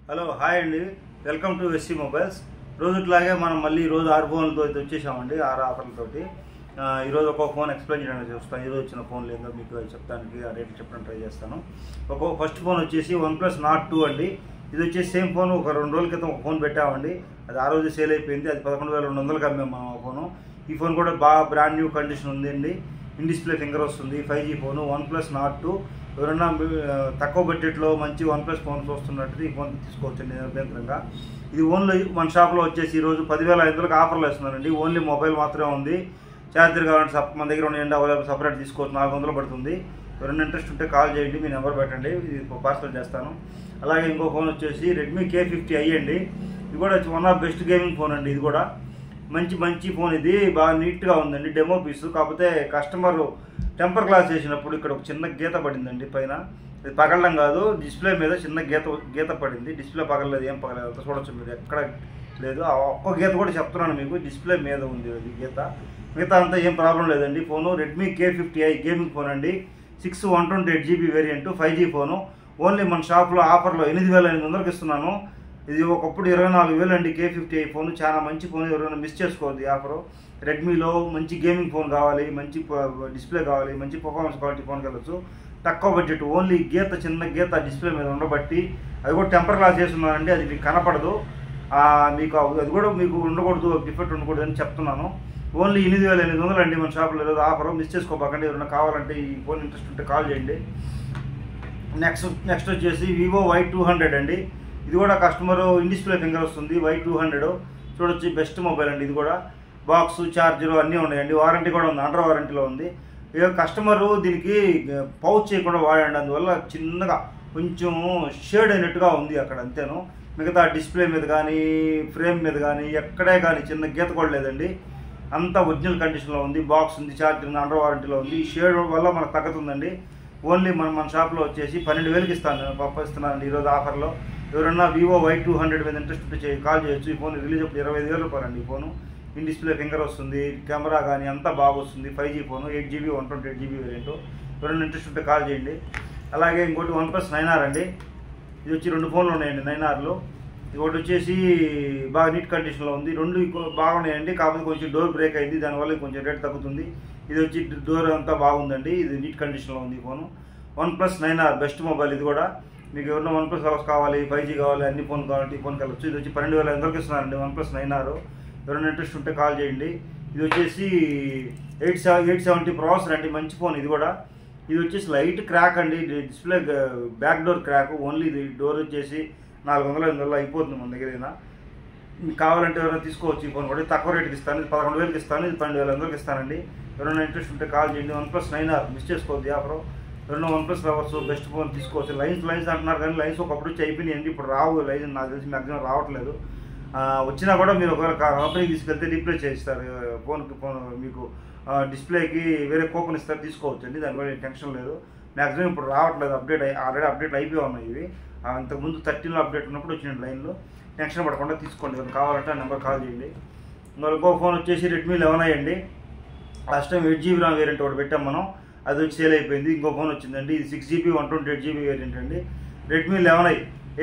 Hello hi అండి, welcome to SC mobiles. రోజుట్లాగే మనం మళ్ళీ ఈరోజు 6 ఫోన్లతో అయితే వచ్చేసామండి, 6 ఆఫర్లతోటి. ఈరోజు ఒక్కొక్క ఫోన్ ఎక్స్ప్లెయిన్ చేయడానికి చూస్తాను. ఈరోజు వచ్చిన ఫోన్లు ఏందో మీకు చెప్పడానికి ఆ రేట్లు చెప్పడానికి ట్రై చేస్తాను. ఫస్ట్ ఫోన్ వచ్చేసి OnePlus Nord 2 అండి. ఇది వచ్చేసి సేమ్ ఫోన్ ఒక 2 రోజుల క్రితం ఒక ఫోన్ పెట్టామండి. అది ఆ రోజు సేల్ అయిపోయింది. అది 11,200కి అమ్మాము మనం ఆ ఫోను. ఈ ఫోన్ కూడా బాగా బ్రాండ్ న్యూ కండిషన్ ఉంది అండి. ఇన్ డిస్ప్లే ఫింగర్ వస్తుంది. 5G phone OnePlus Nord 2. ఎవరైనా తక్కువ బడ్జెట్లో మంచి OnePlus ఫోన్స్ వస్తున్నట్టు ఈ ఫోన్ తీసుకోవచ్చండి అభ్యంతరంగా. ఇది ఓన్లీ మన షాప్లో వచ్చేసి ఈరోజు 10,500కి ఆఫర్లు వేస్తున్నారండి. ఓన్లీ మొబైల్ మాత్రమే ఉంది. ఛార్జర్ కావాలంటే మన దగ్గర ఉన్నాయండి, అవైలబుల్ సపరేట్ తీసుకోవచ్చు. 400 పడుతుంది. ఎవరైనా ఇంట్రెస్ట్ ఉంటే కాల్ చేయండి, మీ నెంబర్ పెట్టండి, ఇది పార్సల్ చేస్తాను. అలాగే ఇంకో ఫోన్ వచ్చేసి Redmi K50i అండి. ఇది కూడా one of best gaming phone అండి. ఇది కూడా మంచి ఫోన్. ఇది బాగా నీట్గా ఉందండి, డెమో పీసు. కాకపోతే కస్టమర్ టెంపర్ గ్లాస్ చేసినప్పుడు ఇక్కడ ఒక చిన్న గీత పడిందండి పైన. ఇది పగలడం కాదు, డిస్ప్లే మీద చిన్న గీత పడింది. డిస్ప్లే పగలలేదు, ఏం పగలేదు, అంత చూడొచ్చు మీరు, ఎక్కడ లేదు. ఒక్క గీత కూడా చెప్తున్నాను మీకు, డిస్ప్లే మీద ఉంది అది గీత. మిగతా అంతా ఏం ప్రాబ్లం లేదండి. Phone Redmi K50i gaming phone అండి. 128GB variant, 5G phone. Only మన షాప్లో ఆఫర్లో 8,800కి ఇస్తున్నాను. ఇది ఒకప్పుడు 24,000 అండి K50i ఫోన్. చాలా మంచి ఫోన్, ఎవరైనా మిస్ చేసుకోవద్దు ఈ ఆఫరు. రెడ్మీలో మంచి గేమింగ్ ఫోన్ కావాలి, మంచి డిస్ప్లే కావాలి, మంచి పర్ఫార్మెన్స్ క్వాలిటీ ఫోన్కి వెళ్ళచ్చు. తక్కువ బడ్జెట్, ఓన్లీ చిన్న గీత డిస్ప్లే మీద ఉండబట్టి. అది కూడా టెంపర్ గ్లాస్ చేస్తున్నానండి, అది మీకు కనపడదు. మీకు అది కూడా మీకు ఉండకూడదు, డిఫెక్ట్ ఉండకూడదు అని చెప్తున్నాను. ఓన్లీ 8,800 అండి మన షాప్లో ఈరోజు ఆఫరు. మిస్ చేసుకోకండి. ఎవరైనా కావాలంటే ఈ ఫోన్ ఇంట్రెస్ట్ ఉంటే కాల్ చేయండి. నెక్స్ట్ వచ్చేసి Vivo Y200 అండి. ఇది కూడా కస్టమర్ ఇన్ డిస్ప్లే ఫింగర్ వస్తుంది. Y200 చూడొచ్చు, బెస్ట్ మొబైల్ అండి. ఇది కూడా బాక్స్, ఛార్జరు అన్నీ ఉన్నాయండి. వారంటీ కూడా ఉంది, అండర్ వారంటీలో ఉంది. కస్టమరు దీనికి పౌచ్ చేయకుండా వాడండి, అందువల్ల చిన్నగా కొంచెం షేడ్ అయినట్టుగా ఉంది అక్కడ, అంతేను. మిగతా డిస్ప్లే మీద కానీ ఫ్రేమ్ మీద కానీ ఎక్కడే కానీ చిన్న గీత కూడా లేదండి. అంతా ఒరిజినల్ కండిషన్లో ఉంది. బాక్స్ ఉంది, ఛార్జర్ ఉంది, అండర్ వారంటీలో ఉంది. ఈ షేడ్ వల్ల మనకు తగ్గుతుందండి. ఓన్లీ మన షాప్లో వచ్చేసి 12,000కి ఇస్తున్నానండి ఈరోజు ఆఫర్లో. ఎవరన్నా Vivo Y200 మీద ఇంట్రెస్ట్ ఉంటే కాల్ చేయొచ్చు. ఈ ఫోన్ రిలీజ్ అప్పుడు 25,000 రూపాయలు అండి. ఈ ఫోను ఇన్ డిస్ప్లే ఫింగర్ వస్తుంది, కెమెరా కానీ అంతా బాగా వస్తుంది. 5G phone, 8GB 128GB variant. ఎవరైనా ఇంట్రెస్ట్ ఉంటే కాల్ చేయండి. అలాగే ఇంకోటి OnePlus 9R అండి. ఇది వచ్చి 2 ఫోన్లు ఉన్నాయండి 9Rలో. ఒకటి వచ్చేసి బాగా నీట్ కండిషన్లో ఉంది. 2 బాగున్నాయండి, కాకపోతే కొంచెం డోర్ బ్రేక్ అయింది, దానివల్ల కొంచెం రేట్ తగ్గుతుంది. ఇది వచ్చి డోర్ అంతా బాగుందండి, ఇది నీట్ కండిషన్లో ఉంది ఈ phone. OnePlus 9R best mobile. ఇది కూడా మీకు ఎవరైనా OnePlus హౌస్ కావాలి, 5G కావాలి, అన్ని ఫోన్ కావాలి, ఈ ఫోన్కి వెళ్ళచ్చు. ఇది వచ్చి 12,500కి ఇస్తున్నారండి OnePlus 9R. ఎవరైనా ఇంట్రెస్ట్ ఉంటే కాల్ చేయండి. ఇది వచ్చేసి 870 ప్రాసెసర్ అండి, మంచి ఫోన్. ఇది కూడా ఇది వచ్చేసి లైట్ క్రాక్ అండి, display back door crack. Only ఇది డోర్ వచ్చేసి 400-500 అయిపోతుంది మన దగ్గర. కావాలంటే ఎవరైనా తీసుకోవచ్చు. ఈ ఫోన్ కూడా తక్కువ రేటుకి ఇస్తాను. ఇది 11,000కి ఇస్తాను, ఇది 12,500కి ఇస్తానండి. ఎవరైనా ఇంట్రెస్ట్ ఉంటే కాల్ చేయండి. OnePlus 9R మిస్ చేసుకోవద్దు ఆఫర్. ఎవరైనా OnePlus లవర్స్ బెస్ట్ ఫోన్ తీసుకోవచ్చు. లైన్స్ అంటున్నారు కానీ లైన్స్ ఒకప్పుడు వచ్చి అయిపోయినాయండి, ఇప్పుడు రావు. లైన్స్ నాకు తెలిసి మ్యాక్సిమం రావట్లేదు. వచ్చినా కూడా మీరు ఒకవేళ కంపెనీకి తీసుకెళ్తే రీప్లేస్ చేస్తారు ఫోన్. మీకు డిస్ప్లేకి వేరే కూపన్ ఇస్తారు, తీసుకోవచ్చు అండి. దానివల్ల టెన్షన్ లేదు. మ్యాక్సిమం ఇప్పుడు రావట్లేదు, ఆల్రెడీ అప్డేట్ అయిపోయి ఉన్నాయి ఇవి. అంతకుముందు 13లో అప్డేట్ ఉన్నప్పుడు వచ్చిన లైన్లో. టెన్షన్ పడకుండా తీసుకోండి. ఎవరు కావాలంటే ఆ నెంబర్ కాల్ చేయండి. ఇంకో ఫోన్ వచ్చేసి Redmi 11i అండి. Last time 8GB RAM variant ఒకటి పెట్టాం మనం, అది వచ్చి సేల్ అయిపోయింది. ఇంకో ఫోన్ వచ్చిందండి, ఇది 6GB 128GB వేరియంట్ అండి. Redmi 11i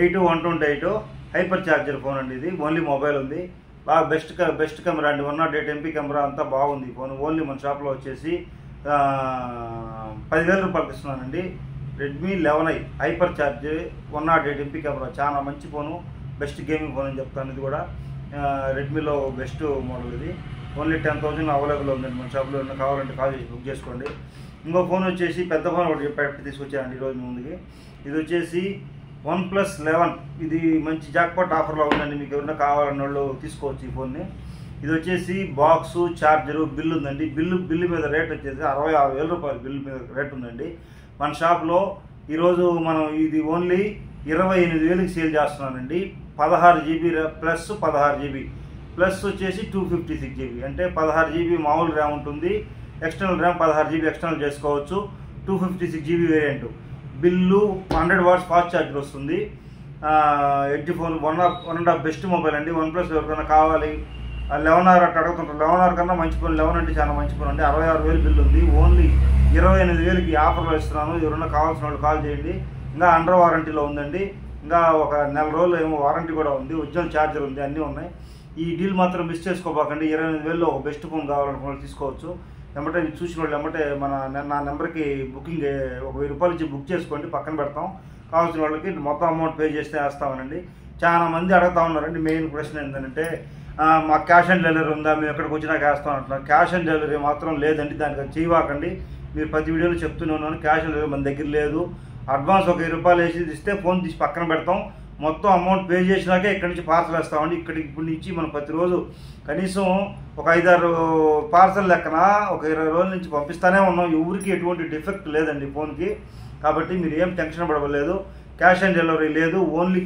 8/128 hyper charger phone అండి. ఇది ఓన్లీ మొబైల్ ఉంది. బాగా బెస్ట్ కెమెరా అండి, 108 MP కెమెరా, అంతా బాగుంది ఈ ఫోన్. ఓన్లీ మన షాప్లో వచ్చేసి 10,000 రూపాయలకి ఇస్తున్నానండి. Redmi 11i hyper charge 108 MP camera, చాలా మంచి ఫోను, బెస్ట్ గేమింగ్ ఫోన్ అని చెప్తాను. ఇది కూడా రెడ్మీలో బెస్ట్ మోడల్. ఇది ఓన్లీ 10,000 అవైలబుల్ ఉందండి మన షాప్లో. ఏమైనా కావాలంటే కాల్ చేసి బుక్ చేసుకోండి. ఇంకో ఫోన్ వచ్చేసి పెద్ద ఫోన్ ఒకటి తీసుకొచ్చానండి ఈరోజు ముందుకి. ఇది వచ్చేసి OnePlus 11. ఇది మంచి జాక్పాట్ ఆఫర్లో ఉందండి. మీకు ఎవరైనా కావాలన్న వాళ్ళు తీసుకోవచ్చు ఈ ఫోన్ని. ఇది వచ్చేసి బాక్సు, ఛార్జరు, బిల్లు ఉందండి. బిల్లు మీద రేట్ వచ్చేసి 66,000 రూపాయలు బిల్లు మీద రేట్ ఉందండి మన షాప్లో. ఈరోజు మనం ఇది ఓన్లీ 28,000కి సేల్ చేస్తున్నానండి. 16GB ప్లస్ 16GB ప్లస్ వచ్చేసి 256GB, అంటే 16GB మామూలు ర్యామ్ ఉంటుంది. ఎక్స్టర్నల్ ర్యామ్ 16GB ఎక్స్టర్నల్ చేసుకోవచ్చు. 256GB variant. బిల్లు 100 వాట్స్ ఫాస్ట్ ఛార్జర్ వస్తుంది. Edge phone, one and half best mobile అండి. OnePlus ఎవరికైనా కావాలి. 11R అట్లా అడుగుతుంటారు. 11R కన్నా మంచి ఫోన్. 11 అంటే చాలా మంచి ఫోన్ అండి. 66,000 బిల్లు ఉంది. ఓన్లీ 28,000కి ఆఫర్లో ఇస్తున్నాను. ఎవరైనా కావాల్సిన వాళ్ళు కాల్ చేయండి. ఇంకా అండర్ వారంటీలో ఉందండి. ఇంకా ఒక నెల రోజులు ఏమో వారంటీ కూడా ఉంది, ఒరిజినల్ ఛార్జర్ ఉంది, అన్నీ ఉన్నాయి. ఈ డీల్ మాత్రం మిస్ చేసుకోబాకండి. 28,000లో ఒక బెస్ట్ ఫోన్ కావాలనుకున్న తీసుకోవచ్చు. ఎమ్మటే చూసిన వాళ్ళు ఎమ్మటే నా నెంబర్కి బుకింగ్ ఒక 1000 రూపాయలు ఇచ్చి బుక్ చేసుకోండి, పక్కన పెడతాం. కావాల్సిన వాళ్ళకి మొత్తం అమౌంట్ పే చేస్తే వేస్తామనండి. చాలా మంది అడుగుతా ఉన్నారండి. మెయిన్ క్వశ్చన్ ఏంటంటే మాకు క్యాష్ ఆన్ డెలివరీ ఉందా, మేము ఎక్కడికి వచ్చినాక వేస్తాం అంటున్నారు. క్యాష్ ఆన్ డెలివరీ మాత్రం లేదండి, దానికి చేయవాకండి. మీరు ప్రతి వీడియోలో చెప్తూనే ఉన్నాను, క్యాష్ ఆన్ డెలివరీ మన దగ్గర లేదు. అడ్వాన్స్ ఒక 1000 రూపాయలు వేసి ఇస్తే ఫోన్ తీసి పక్కన పెడతాం, మొత్తం అమౌంట్ పే చేసినాకే ఇక్కడి నుంచి పార్సల్ వేస్తామండి. ఇప్పటి నుంచి మనం ప్రతిరోజు కనీసం ఒక 5-6 పార్సల్ లెక్కన ఒక 20 రోజుల నుంచి పంపిస్తూనే ఉన్నాం. ఎవరికి ఎటువంటి డిఫెక్ట్ లేదండి ఫోన్కి. కాబట్టి మీరు ఏం టెన్షన్ పడవలేదు. క్యాష్ ఆన్ డెలివరీ లేదు, ఓన్లీ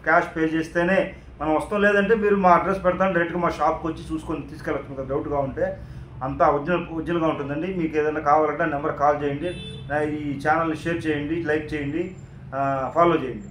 క్యాష్ పే చేస్తేనే మనం వస్తాం. లేదంటే మీరు మా అడ్రస్ పెడతాను, డైరెక్ట్గా మా షాప్కి వచ్చి చూసుకొని తీసుకెళ్ళచ్చు. మీకు డౌట్గా ఉంటే అంతా ఒరిజినల్గా ఉంటుందండి. మీకు ఏదైనా కావాలంటే నెంబర్ కాల్ చేయండి, ఈ ఛానల్ని షేర్ చేయండి, లైక్ చేయండి, ఫాలో చేయండి.